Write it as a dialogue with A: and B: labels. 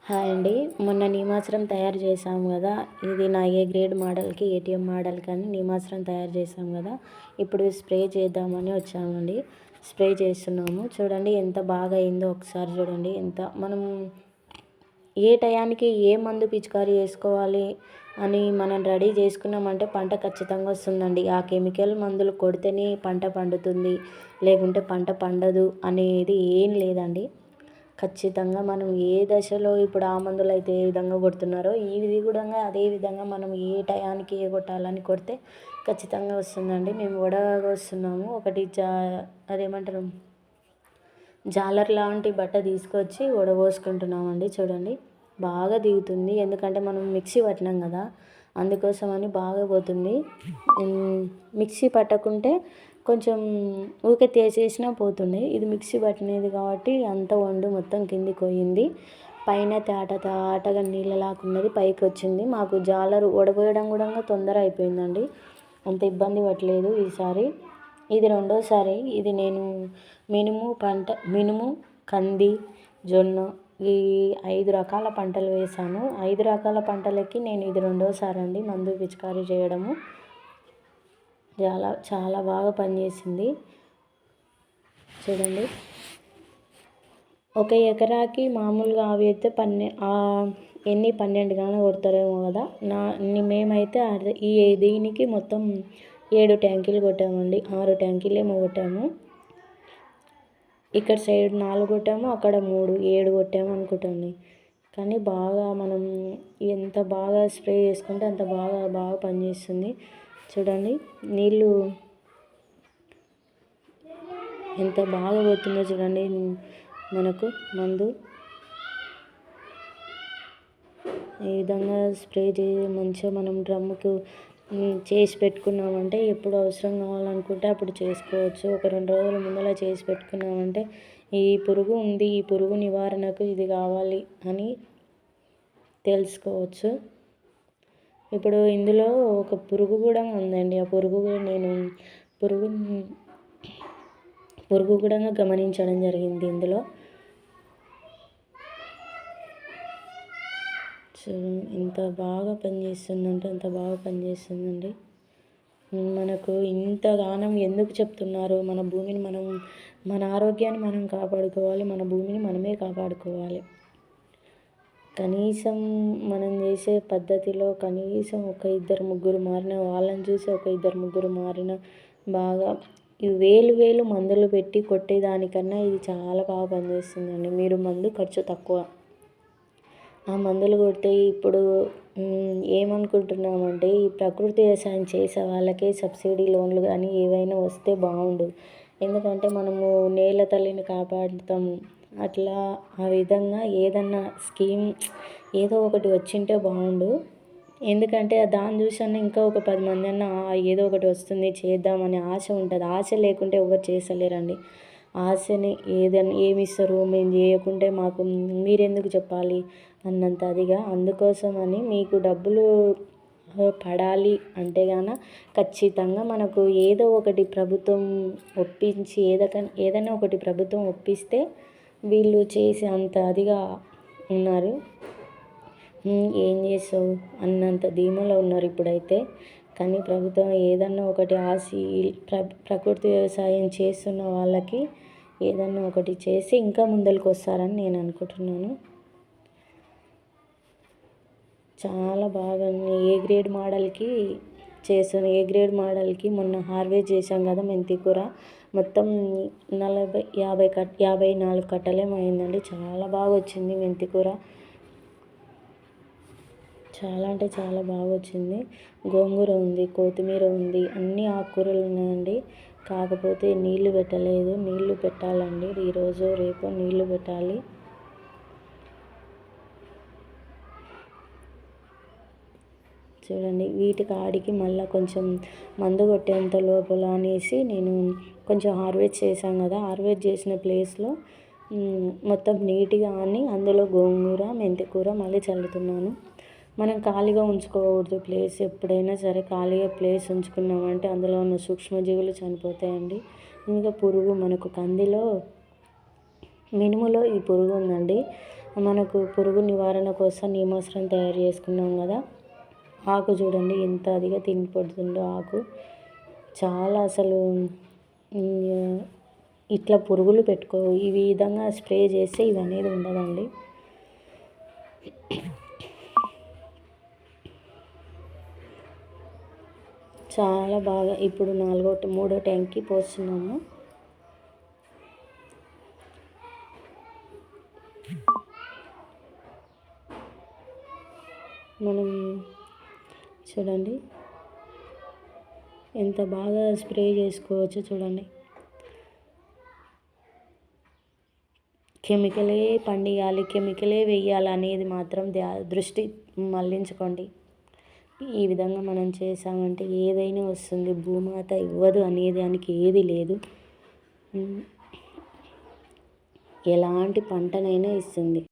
A: Hi అండి. మొన్న నీమాత్రం తయారు చేసాము కదా. ఇది నా ఏ గ్రేడ్ మోడల్కి ఏటీఎం మోడల్ కానీ నీమాత్రం తయారు చేసాము కదా. ఇప్పుడు స్ప్రే చేద్దామని వచ్చామండి. స్ప్రే చేస్తున్నాము. చూడండి ఎంత బాగా అయిందో ఒకసారి చూడండి. ఎంత మనం ఏ టయానికి ఏ మందు పిచికారీ చేసుకోవాలి అని మనం రెడీ చేసుకున్నామంటే పంట ఖచ్చితంగా వస్తుందండి. ఆ కెమికల్ మందులు కొడితేనే పంట పండుతుంది, లేకుంటే పంట పండదు అనేది ఏం లేదండి. ఖచ్చితంగా మనం ఏ దశలో ఇప్పుడు ఆ మందులు అయితే ఏ విధంగా కొడుతున్నారో ఇది కూడా అదే విధంగా మనం ఏ టయానికి ఏ కొట్టాలని కొడితే ఖచ్చితంగా వస్తుందండి. మేము వస్తున్నాము. ఒకటి అదేమంటారు, జాలర్ లాంటి బట్ట తీసుకొచ్చి వడపోసుకుంటున్నామండి. చూడండి బాగా దిగుతుంది. ఎందుకంటే మనం మిక్సీ పట్టినాం కదా, అందుకోసమని బాగా పోతుంది. మిక్సీ పట్టకుంటే కొంచెం ఊరికే తీసేసినా పోతుండే. ఇది మిక్సీ పట్టినది కాబట్టి అంత వండు మొత్తం కిందికి పోయింది. పైన తాటగా నీళ్ళలాకున్నది పైకి వచ్చింది. మాకు జాలరు వడపోయడం కూడా తొందర అయిపోయిందండి. అంత ఇబ్బంది పట్టలేదు ఈసారి. ఇది రెండోసారి. ఇది నేను మినుము, కంది, జొన్న ఈ 5 రకాల పంటలు వేశాను. 5 రకాల పంటలకి నేను ఇది రెండోసారి అండి మందు పిచికారీ చేయడము. చాలా బాగా పనిచేసింది. చూడండి, ఒక ఎకరాకి మామూలుగా అవి అయితే 12 గానే కొడతారేమో కదా. మేమైతే దీనికి మొత్తం 7 ట్యాంకీలు కొట్టామండి. 6 ట్యాంకీలు ఏమో కొట్టాము. ఇక్కడ సైడ్ 4 కొట్టాము, అక్కడ 3, 7 కొట్టాము అనుకుంటాండి. కానీ బాగా మనం ఎంత బాగా స్ప్రే చేసుకుంటే అంత బాగా పనిచేస్తుంది. చూడండి నీళ్ళు ఎంత బాగా పోతుందో చూడండి. మనకు మందు ఈ విధంగా స్ప్రే మంచిగా మనం డ్రమ్ముకు చేసి పెట్టుకున్నామంటే ఎప్పుడు అవసరం కావాలనుకుంటే అప్పుడు చేసుకోవచ్చు. ఒక 2 రోజుల ముందర చేసి పెట్టుకున్నామంటే ఈ పురుగు ఉంది, ఈ పురుగు నివారణకు ఇది కావాలి అని తెలుసుకోవచ్చు. ఇప్పుడు ఇందులో ఒక పురుగు కూడా ఉందండి. ఆ పురుగు నేను పురుగు కూడా గమనించడం జరిగింది ఇందులో. ఇంత బాగా పనిచేస్తుందంటే అంత బాగా పనిచేస్తుందండి. మనకు ఇంతగానం ఎందుకు చెప్తున్నారు? మన భూమిని మన ఆరోగ్యాన్ని మనం కాపాడుకోవాలి, మన భూమిని మనమే కాపాడుకోవాలి. కనీసం మనం చేసే పద్ధతిలో కనీసం ఒక 2-3 మారిన, వాళ్ళని చూసి ఒక 2-3 మారిన బాగా ఈ వేలు మందులు పెట్టి కొట్టేదానికన్నా ఇది చాలా బాగా పనిచేస్తుందండి. మీరు మందు ఖర్చు తక్కువ. ఆ మందులు కొడితే ఇప్పుడు ఏమనుకుంటున్నామంటే ఈ ప్రకృతి వ్యవసాయం చేసే వాళ్ళకే సబ్సిడీ లోన్లు కానీ ఏవైనా వస్తే బాగుండు. ఎందుకంటే మనము నేల తల్లిని కాపాడుతాం. అట్లా ఆ విధంగా ఏదన్నా స్కీమ్ ఏదో ఒకటి వచ్చింటే బాగుండు. ఎందుకంటే దాన్ని చూసన్నా ఇంకా ఒక 10 మంది అన్నా ఏదో ఒకటి వస్తుంది చేద్దామని ఆశ ఉంటుంది. ఆశ లేకుంటే ఎవరు చేసలేరండి. ఆశని ఏమి ఇస్తారు, మేము చేయకుంటే మాకు మీరెందుకు చెప్పాలి అన్నంత అదిగా. అందుకోసమని మీకు డబ్బులు పడాలి అంటే ఖచ్చితంగా మనకు ఏదో ఒకటి ప్రభుత్వం ఒప్పించి ఏదైనా ఒకటి ప్రభుత్వం ఒప్పిస్తే వీళ్ళు చేసి అంత అదిగా ఉన్నారు. ఏం చేస్తావు అన్నంత ధీమాలో ఉన్నారు ఇప్పుడైతే. కానీ ప్రభుత్వం ఏదన్నా ఒకటి ప్రకృతి వ్యవసాయం చేస్తున్న వాళ్ళకి ఏదన్నా ఒకటి చేసి ఇంకా ముందరికి వస్తారని నేను అనుకుంటున్నాను. చాలా బాగా ఏ గ్రేడ్ మోడల్కి చేస్తాను. ఏ గ్రేడ్ మోడల్కి మొన్న హార్వెస్ట్ చేసాం కదా మెంతి కూర. మొత్తం 54 కట్టలేమో అయిందండి. చాలా బాగా వచ్చింది మెంతి కూర. చాలా అంటే చాలా బాగా వచ్చింది. గోంగూర ఉంది, కొత్తిమీర ఉంది, అన్ని ఆకుకూరలు ఉన్నాయండి. కాకపోతే నీళ్లు పెట్టలేదు. నీళ్లు పెట్టాలండి. ఈరోజు రేపు నీళ్లు పెట్టాలి. చూడండి వీటికి ఆడికి మళ్ళీ కొంచెం మందు కొట్టేంత లోపల అనేసి నేను కొంచెం హార్వెస్ట్ చేశాను కదా. హార్వెస్ట్ చేసిన ప్లేస్లో మొత్తం నీట్గా అని అందులో గోంగూర, మెంతికూర మళ్ళీ చల్లుతున్నాను. మనం ఖాళీగా ఉంచుకోకూడదు ప్లేస్. ఎప్పుడైనా సరే ఖాళీగా ప్లేస్ ఉంచుకున్నామంటే అందులో ఉన్న సూక్ష్మజీవులు చనిపోతాయండి. ఇంకా పురుగు మనకు కందిలో మినుములో ఈ పురుగు ఉందండి. మనకు పురుగు నివారణ కోసం నీమాశ్రం తయారు చేసుకున్నాం కదా. ఆకు చూడండి ఎంత అదిగా తినిపడుతుందో ఆకు. చాలా అసలు ఇట్లా పురుగులు పెట్టుకోవు. ఈ విధంగా స్ప్రే చేస్తే ఇవనేది ఉండదండి. చాలా బాగా ఇప్పుడు మూడో ట్యాంక్కి పోస్తున్నాము. మనం చూడండి ఎంత బాగా స్ప్రే చేసుకోవచ్చో చూడండి. కెమికలే పండియాలి, కెమికలే వేయాలి అనేది మాత్రం దృష్టి మళ్లించుకోండి. ఈ విధంగా మనం చేసామంటే ఏదైనా వస్తుంది. భూమాత ఇవ్వదు అనేది దానికి ఏది లేదు. ఎలాంటి పంటనైనా ఇస్తుంది.